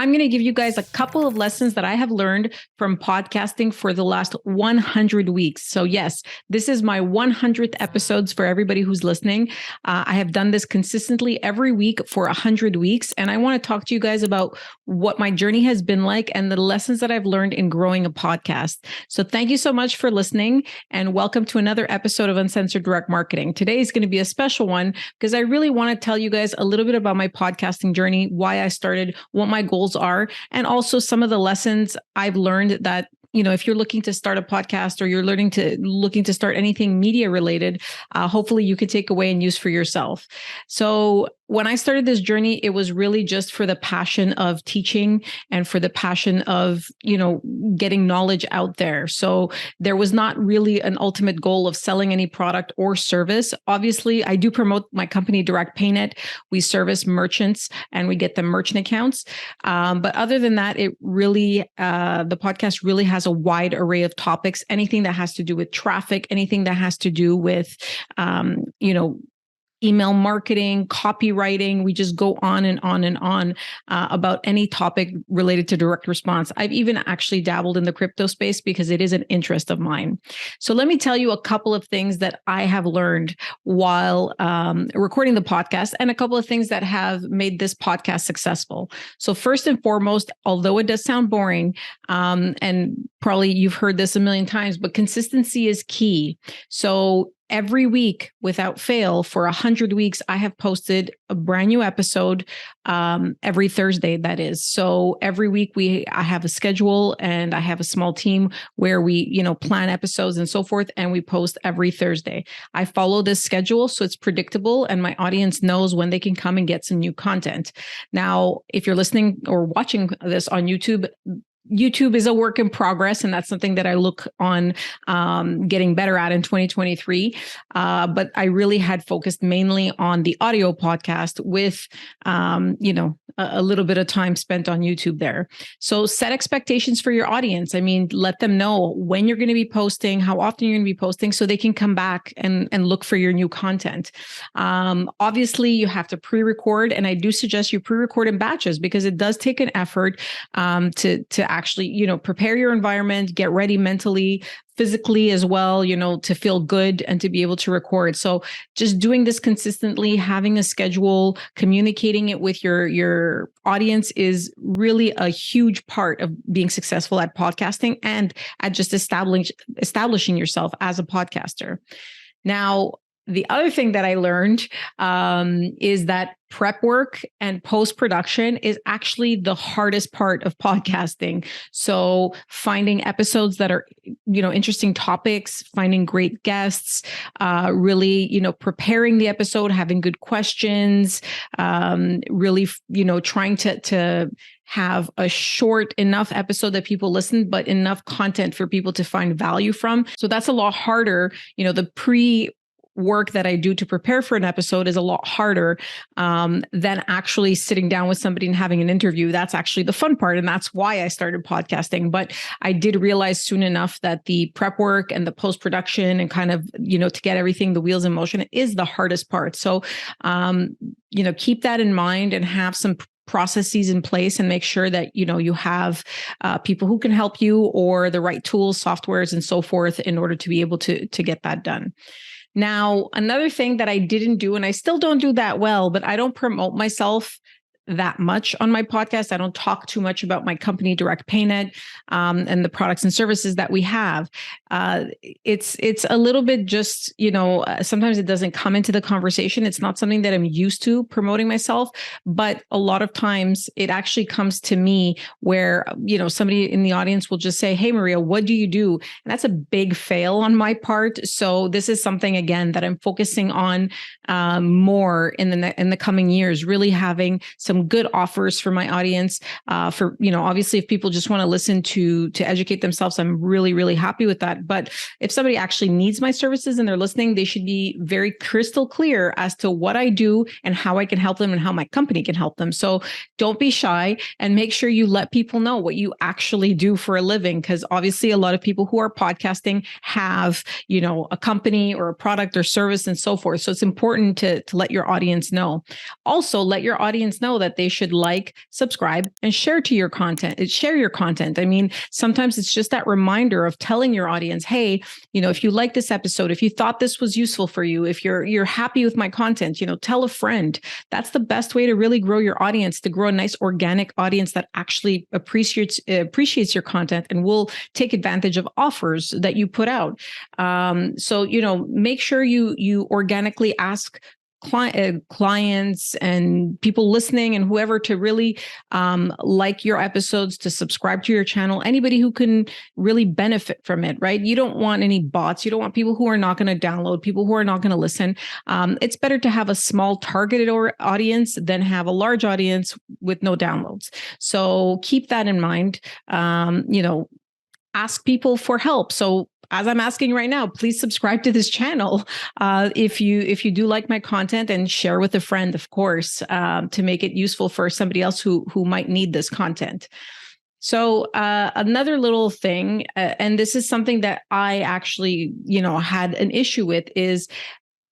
I'm going to give you guys a couple of lessons that I have learned from podcasting for the last 100 weeks. So yes, this is my 100th episodes for everybody who's listening. I have done this consistently every week for 100 weeks. And I want to talk to you guys about what my journey has been like and the lessons that I've learned in growing a podcast. So thank you so much for listening and welcome to another episode of Uncensored Direct Marketing. Today is going to be a special one because I really want to tell you guys a little bit about my podcasting journey, why I started, what my goals are, and also some of the lessons I've learned that, if you're looking to start a podcast or you're looking to start anything media related, hopefully you could take away and use for yourself. So when I started this journey, it was really just for the passion of teaching and for the passion of, getting knowledge out there. So there was not really an ultimate goal of selling any product or service. Obviously, I do promote my company, Direct PayNet. We service merchants and we get them merchant accounts. But other than that, it really, the podcast really has a wide array of topics, anything that has to do with traffic, anything that has to do with, email marketing, copywriting. We just go on and on and on about any topic related to direct response. I've even actually dabbled in the crypto space because it is an interest of mine. So let me tell you a couple of things that I have learned while recording the podcast and a couple of things that have made this podcast successful. So first and foremost, although it does sound boring, and probably you've heard this a million times, but consistency is key. So every week, without fail, for 100 weeks, I have posted a brand new episode every Thursday, that is. So every week I have a schedule and I have a small team where we, plan episodes and so forth, and we post every Thursday. I follow this schedule, so it's predictable and my audience knows when they can come and get some new content. Now, if you're listening or watching this on YouTube is a work in progress, and that's something that I look on getting better at in 2023. But I really had focused mainly on the audio podcast with, a little bit of time spent on YouTube there. So set expectations for your audience. I mean, let them know when you're going to be posting, how often you're going to be posting, so they can come back and look for your new content. Obviously, you have to pre-record, and I do suggest you pre-record in batches because it does take an effort to actually, prepare your environment, get ready mentally, physically as well, to feel good and to be able to record. So just doing this consistently, having a schedule, communicating it with your audience is really a huge part of being successful at podcasting and at just establishing yourself as a podcaster. Now, the other thing that I learned is that prep work and post-production is actually the hardest part of podcasting. So finding episodes that are, interesting topics, finding great guests, really, preparing the episode, having good questions, really, trying to have a short enough episode that people listen, but enough content for people to find value from. So that's a lot harder. The work that I do to prepare for an episode is a lot harder than actually sitting down with somebody and having an interview. That's actually the fun part. And that's why I started podcasting. But I did realize soon enough that the prep work and the post-production and kind of, to get everything, the wheels in motion is the hardest part. So, keep that in mind and have some processes in place and make sure that, you have people who can help you or the right tools, softwares, and so forth in order to be able to get that done. Now, another thing that I didn't do, and I still don't do that well, but I don't promote myself that much on my podcast. I don't talk too much about my company, Direct PayNet, and the products and services that we have. It's a little bit just, sometimes it doesn't come into the conversation. It's not something that I'm used to promoting myself, but a lot of times it actually comes to me where, somebody in the audience will just say, "Hey, Maria, what do you do?" And that's a big fail on my part. So this is something, again, that I'm focusing on more in the coming years, really having some good offers for my audience. Obviously, if people just want to listen to educate themselves, I'm really, really happy with that. But if somebody actually needs my services and they're listening, they should be very crystal clear as to what I do and how I can help them and how my company can help them. So don't be shy and make sure you let people know what you actually do for a living. Because obviously a lot of people who are podcasting have, a company or a product or service and so forth. So it's important to let your audience know. Also, let your audience know that they should like, subscribe, and share your content. I mean, sometimes it's just that reminder of telling your audience, hey, if you like this episode, if you thought this was useful for you, if you're happy with my content, tell a friend. That's the best way to really grow your audience, to grow a nice organic audience that actually appreciates your content and will take advantage of offers that you put out. So make sure you organically ask clients and people listening and whoever to really like your episodes, to subscribe to your channel, anybody who can really benefit from it, right? You don't want any bots. You don't want people who are not going to download, people who are not going to listen. It's better to have a small targeted audience than have a large audience with no downloads. So keep that in mind. Ask people for help. So as I'm asking right now, please subscribe to this channel if you do like my content, and share with a friend, of course, to make it useful for somebody else who might need this content. So another little thing, and this is something that I actually had an issue with, is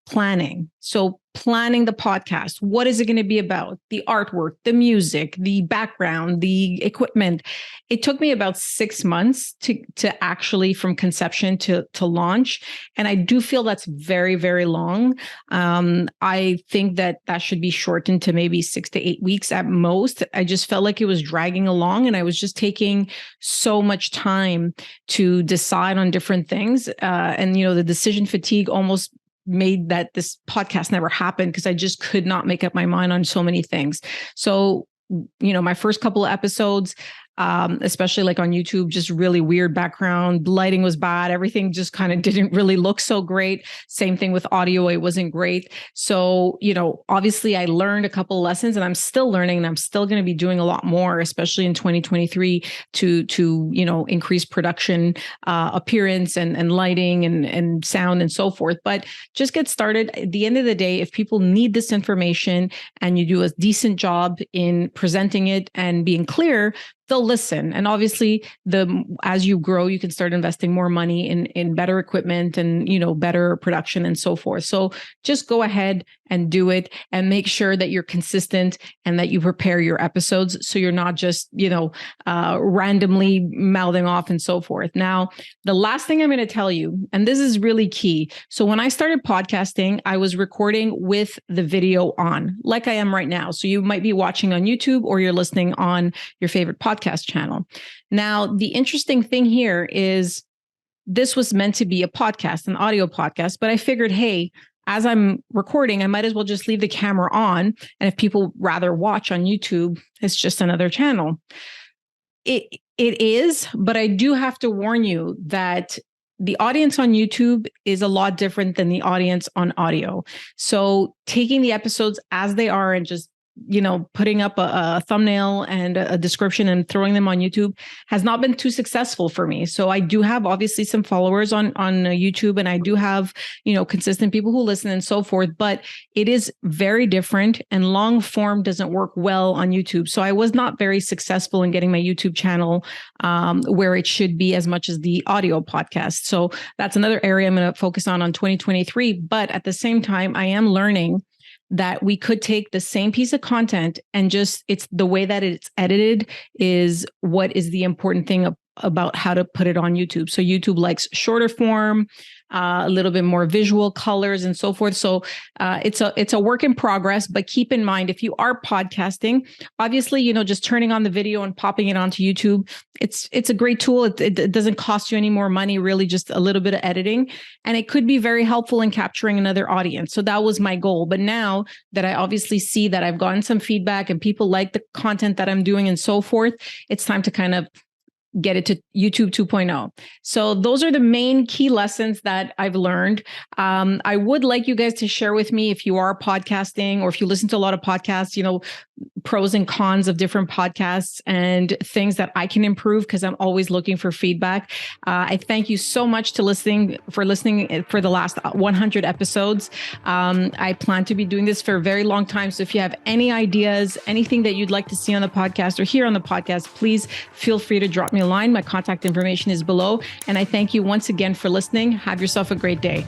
planning. So planning the podcast. What is it going to be about? The artwork, the music, the background, the equipment. It took me about 6 months to actually, from conception to launch. And I do feel that's very, very long. I think that should be shortened to maybe 6 to 8 weeks at most. I just felt like it was dragging along, and I was just taking so much time to decide on different things. And the decision fatigue almost made that this podcast never happened, because I just could not make up my mind on so many things. So, my first couple of episodes, especially like on YouTube, just really weird background, lighting was bad. Everything just kind of didn't really look so great. Same thing with audio. It wasn't great. So, obviously I learned a couple of lessons, and I'm still learning, and I'm still going to be doing a lot more, especially in 2023 to increase production, appearance and lighting and sound and so forth. But just get started. At the end of the day, if people need this information and you do a decent job in presenting it and being clear, they'll listen. And obviously, as you grow, you can start investing more money in better equipment and better production and so forth. So just go ahead and do it, and make sure that you're consistent and that you prepare your episodes, so you're not just randomly mouthing off and so forth. Now, the last thing I'm going to tell you, and this is really key. So when I started podcasting, I was recording with the video on, like I am right now. So you might be watching on YouTube, or you're listening on your favorite podcast channel. Now, the interesting thing here is this was meant to be a podcast, an audio podcast, but I figured, hey, as I'm recording, I might as well just leave the camera on. And if people rather watch on YouTube, it's just another channel. It is, but I do have to warn you that the audience on YouTube is a lot different than the audience on audio. So taking the episodes as they are and just putting up a thumbnail and a description and throwing them on YouTube has not been too successful for me. So I do have obviously some followers on YouTube, and I do have, consistent people who listen and so forth, but it is very different, and long form doesn't work well on YouTube. So I was not very successful in getting my YouTube channel where it should be as much as the audio podcast. So that's another area I'm going to focus on 2023. But at the same time, I am learning that we could take the same piece of content and it's the way that it's edited is what is the important thing about how to put it on YouTube. So YouTube likes shorter form, a little bit more visual colors and so forth. So it's a work in progress, but keep in mind, if you are podcasting, obviously, just turning on the video and popping it onto YouTube, it's a great tool. It doesn't cost you any more money, really just a little bit of editing. And it could be very helpful in capturing another audience. So that was my goal. But now that I obviously see that I've gotten some feedback and people like the content that I'm doing and so forth, it's time to kind of get it to YouTube 2.0. So those are the main key lessons that I've learned. I would like you guys to share with me, if you are podcasting or if you listen to a lot of podcasts, pros and cons of different podcasts and things that I can improve, because I'm always looking for feedback. I thank you so much for listening for the last 100 episodes. I plan to be doing this for a very long time. So if you have any ideas, anything that you'd like to see on the podcast or hear on the podcast, please feel free to drop me a line. My contact information is below. And I thank you once again for listening. Have yourself a great day.